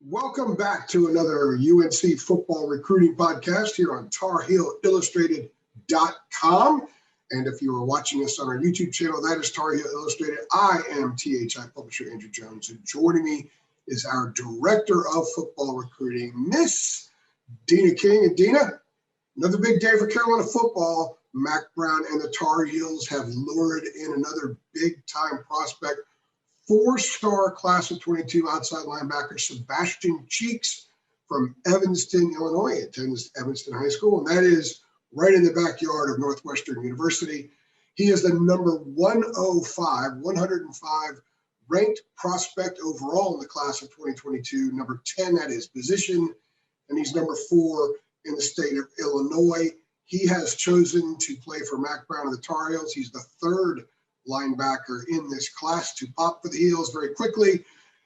Welcome back to another UNC football recruiting podcast here on TarHeelIllustrated.com. And if you are watching us on our YouTube channel, that is Tar Heel Illustrated. I am THI publisher Andrew Jones, and joining me is our director of football recruiting, Miss Deana King. And Deana, another big day for Carolina football. Mack Brown and the Tar Heels have lured in another big-time prospect, four-star class of 22 outside linebacker Sebastian Cheeks from Evanston, Illinois. Attends Evanston High School, and that is right in the backyard of Northwestern University. He is the number 105 ranked prospect overall in the class of 2022, number 10 at his position, and he's number 4 in the state of Illinois. He has chosen to play for Mack Brown and the Tar Heels. He's the third linebacker in this class to pop for the Heels very quickly.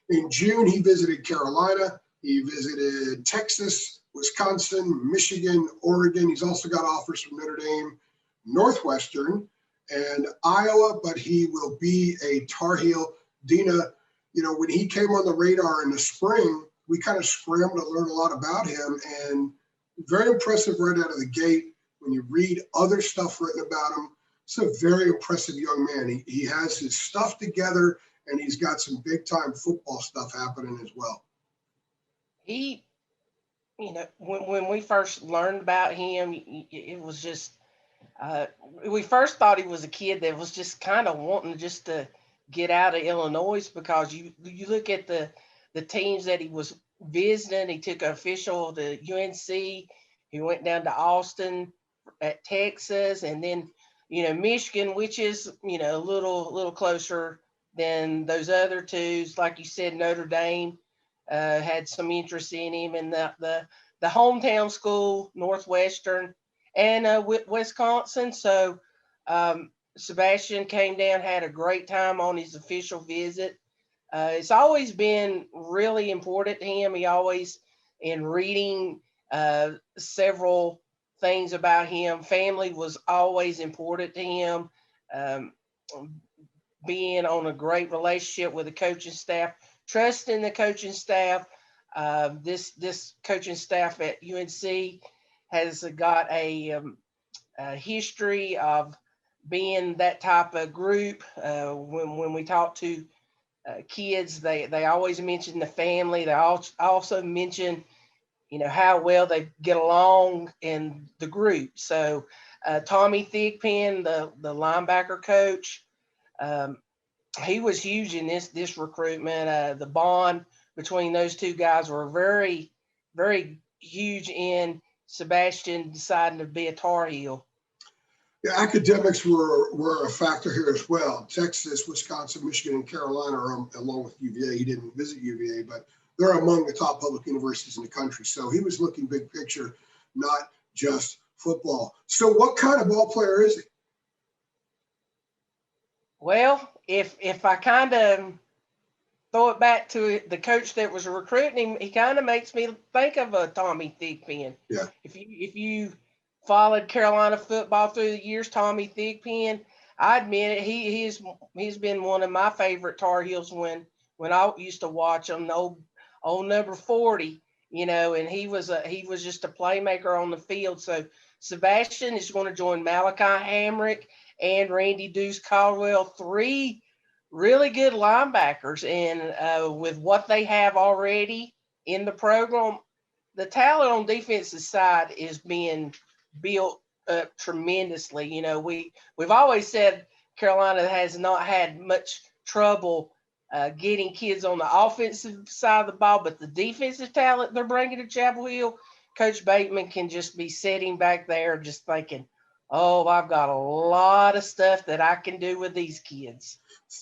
In June, he visited Carolina. He visited Texas, Wisconsin, Michigan, Oregon. He's also got offers from Notre Dame, Northwestern, and Iowa, but he will be a Tar Heel. Deana, when he came on the radar in the spring, we kind of scrambled to learn a lot about him, and very impressive right out of the gate. When you read other stuff written about him, it's a very impressive young man. He has his stuff together, and he's got some big-time football stuff happening as well. He, when we first learned about him, it was just, we first thought he was a kid that was just kind of wanting just to get out of Illinois, because you look at the teams that he was visiting. He took an official to UNC. He went down to Austin at Texas, and then Michigan, which is a little closer than those other two. Like you said, Notre Dame had some interest in him, and the hometown school, Northwestern, and Wisconsin. So Sebastian came down, had a great time on his official visit. It's always been really important to him. He always, in reading several things about him, family was always important to him. Being on a great relationship with the coaching staff, trusting the coaching staff. This coaching staff at UNC has got a history of being that type of group. When we talk to kids, they always mention the family. They also mention how well they get along in the group. So Tommy Thigpen, the linebacker coach, he was huge in this recruitment. The bond between those two guys were very, very huge in Sebastian deciding to be a Tar Heel. Yeah, academics were a factor here as well. Texas, Wisconsin, Michigan, and Carolina are along with UVA. He didn't visit UVA, but they're among the top public universities in the country. So he was looking big picture, not just football. So what kind of ball player is he? Well, if I kind of throw it back to the coach that was recruiting him, he kind of makes me think of a Tommy Thigpen. Yeah. If you followed Carolina football through the years, Tommy Thigpen, I admit it, he's been one of my favorite Tar Heels when I used to watch him. Old number 40, and he was just a playmaker on the field. So Sebastian is going to join Malachi Hamrick and Randy Deuce Caldwell, 3 really good linebackers. And with what they have already in the program, the talent on defensive side is being built up tremendously. We've always said Carolina has not had much trouble getting kids on the offensive side of the ball, but the defensive talent they're bringing to Chapel Hill, Coach Bateman can just be sitting back there just thinking, oh, I've got a lot of stuff that I can do with these kids.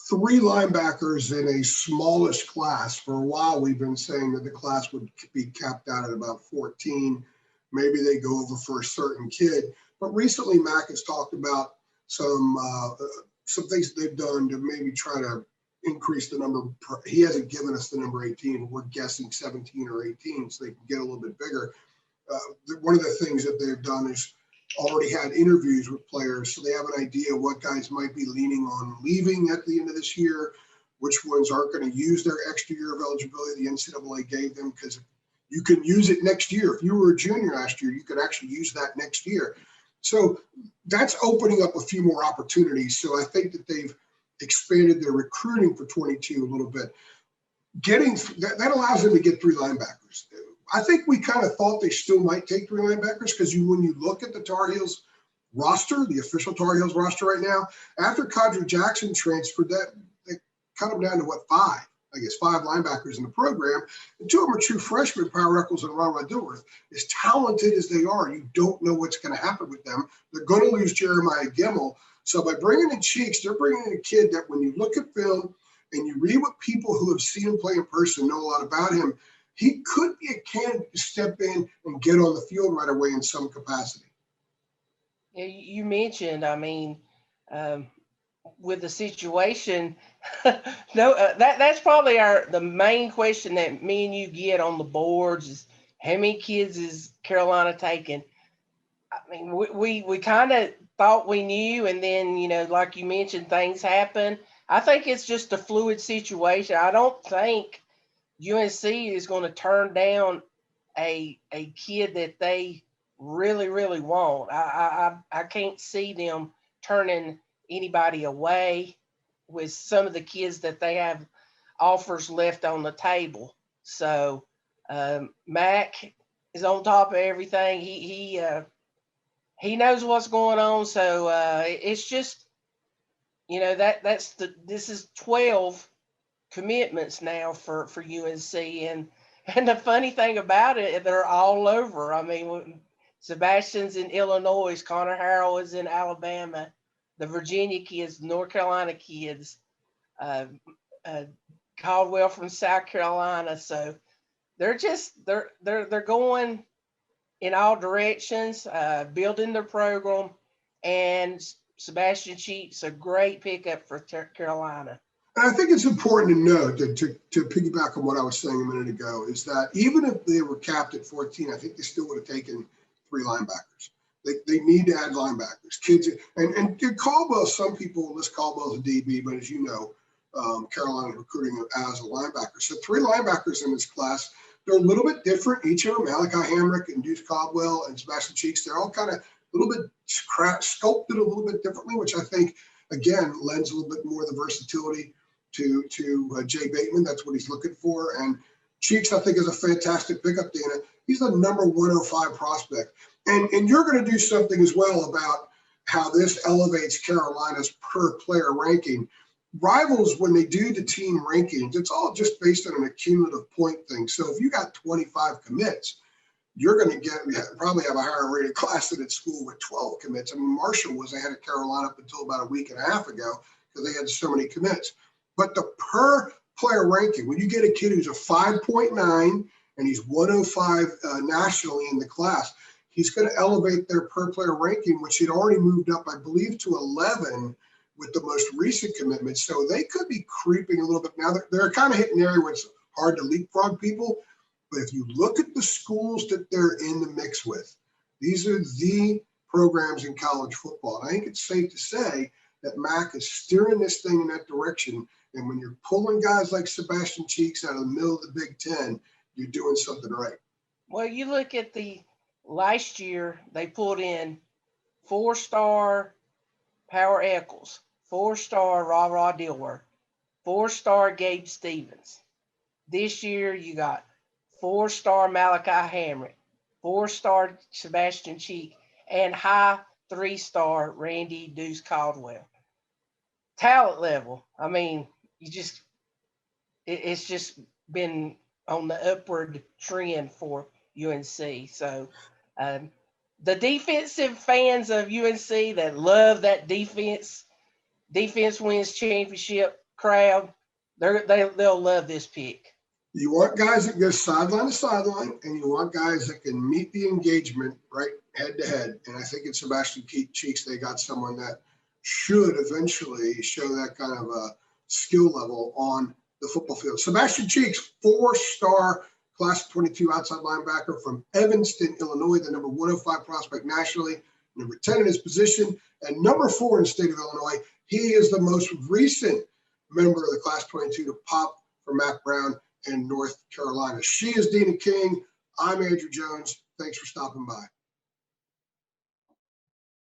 3 linebackers in a smallish class. For a while, we've been saying that the class would be capped out at about 14. Maybe they go over for a certain kid. But recently, Mack has talked about some things that they've done to maybe try to increase the number. He hasn't given us the number 18. We're guessing 17 or 18, so they can get a little bit bigger. One of the things that they've done is already had interviews with players, so they have an idea what guys might be leaning on leaving at the end of this year. which ones aren't going to use their extra year of eligibility the NCAA gave them, because you can use it next year. If you were a junior last year, you could actually use that next year. So that's opening up a few more opportunities. So I think that they've expanded their recruiting for 22 a little bit. Getting that allows them to get 3 linebackers. I think we kind of thought they still might take 3 linebackers, because when you look at the Tar Heels roster, the official Tar Heels roster right now, after Kadri Jackson transferred, that they cut them down to 5 linebackers in the program, and 2 of them are true freshmen, Power Eccles and Ron Dilworth. As talented as they are, you don't know what's going to happen with them. They're going to lose Jeremiah Gimmel. So by bringing in Cheeks, they're bringing in a kid that when you look at film and you read what people who have seen him play in person know a lot about him, he could be a candidate to step in and get on the field right away in some capacity. Yeah, you mentioned, I mean, with the situation, that's probably the main question that me and you get on the boards is, how many kids is Carolina taking? I mean, we kind of thought we knew, and then, like you mentioned, things happen. I think it's just a fluid situation. I don't think UNC is going to turn down a kid that they really, really want. I can't see them turning anybody away with some of the kids that they have offers left on the table. So Mack is on top of everything. He knows what's going on. So it's just, this is 12 commitments now for UNC, and the funny thing about it, they're all over. I mean, Sebastian's in Illinois, Connor Harrell is in Alabama, the Virginia kids, North Carolina kids, Caldwell from South Carolina. So they're going in all directions, building their program, and Sebastian Cheeks, a great pickup for Carolina. And I think it's important to note that to piggyback on what I was saying a minute ago, is that even if they were capped at 14, I think they still would have taken 3 linebackers. They need to add linebackers. Kids, and Caldwell, some people list Caldwell as a DB, but as you know, Carolina recruiting him as a linebacker. So 3 linebackers in this class. They're a little bit different, each of them. Malachi Hamrick and Deuce Caldwell and Sebastian Cheeks, they're all kind of a little bit sculpted a little bit differently, which I think, again, lends a little bit more of the versatility to Jay Bateman. That's what he's looking for. And Cheeks, I think, is a fantastic pickup, Deana. He's the number 105 prospect. And you're going to do something as well about how this elevates Carolina's per player ranking. Rivals, when they do the team rankings, it's all just based on an accumulative point thing. So if you got 25 commits, you're going to probably have a higher rated class than at school with 12 commits. I mean, Marshall was ahead of Carolina up until about a week and a half ago because they had so many commits. But the per player ranking, when you get a kid who's a 5.9 and he's 105 nationally in the class, he's going to elevate their per player ranking, which had already moved up, I believe, to 11 with the most recent commitment. So they could be creeping a little bit. Now they're kind of hitting an area where it's hard to leapfrog people. But if you look at the schools that they're in the mix with, these are the programs in college football. And I think it's safe to say that Mack is steering this thing in that direction. And when you're pulling guys like Sebastian Cheeks out of the middle of the Big Ten, you're doing something right. Well, you look at the last year, they pulled in 4-star Power Eccles, 4-star Ra Dilworth, 4-star Gabe Stevens. This year, you got 4-star Malachi Hamrick, 4-star Sebastian Cheek, and high 3-star Randy Deuce Caldwell. Talent level, I mean, it's just been on the upward trend for UNC. So the defensive fans of UNC that love that defense wins championship crowd, they'll love this pick. You want guys that go sideline to sideline, and you want guys that can meet the engagement right head to head. And I think in Sebastian Cheeks, they got someone that should eventually show that kind of a skill level on the football field. Sebastian Cheeks, 4-star class of 22 outside linebacker from Evanston, Illinois, the number 105 prospect nationally, number 10 in his position, and number 4 in the state of Illinois. He is the most recent member of the class 22 to pop for Mack Brown in North Carolina. She is Deana King. I'm Andrew Jones. Thanks for stopping by.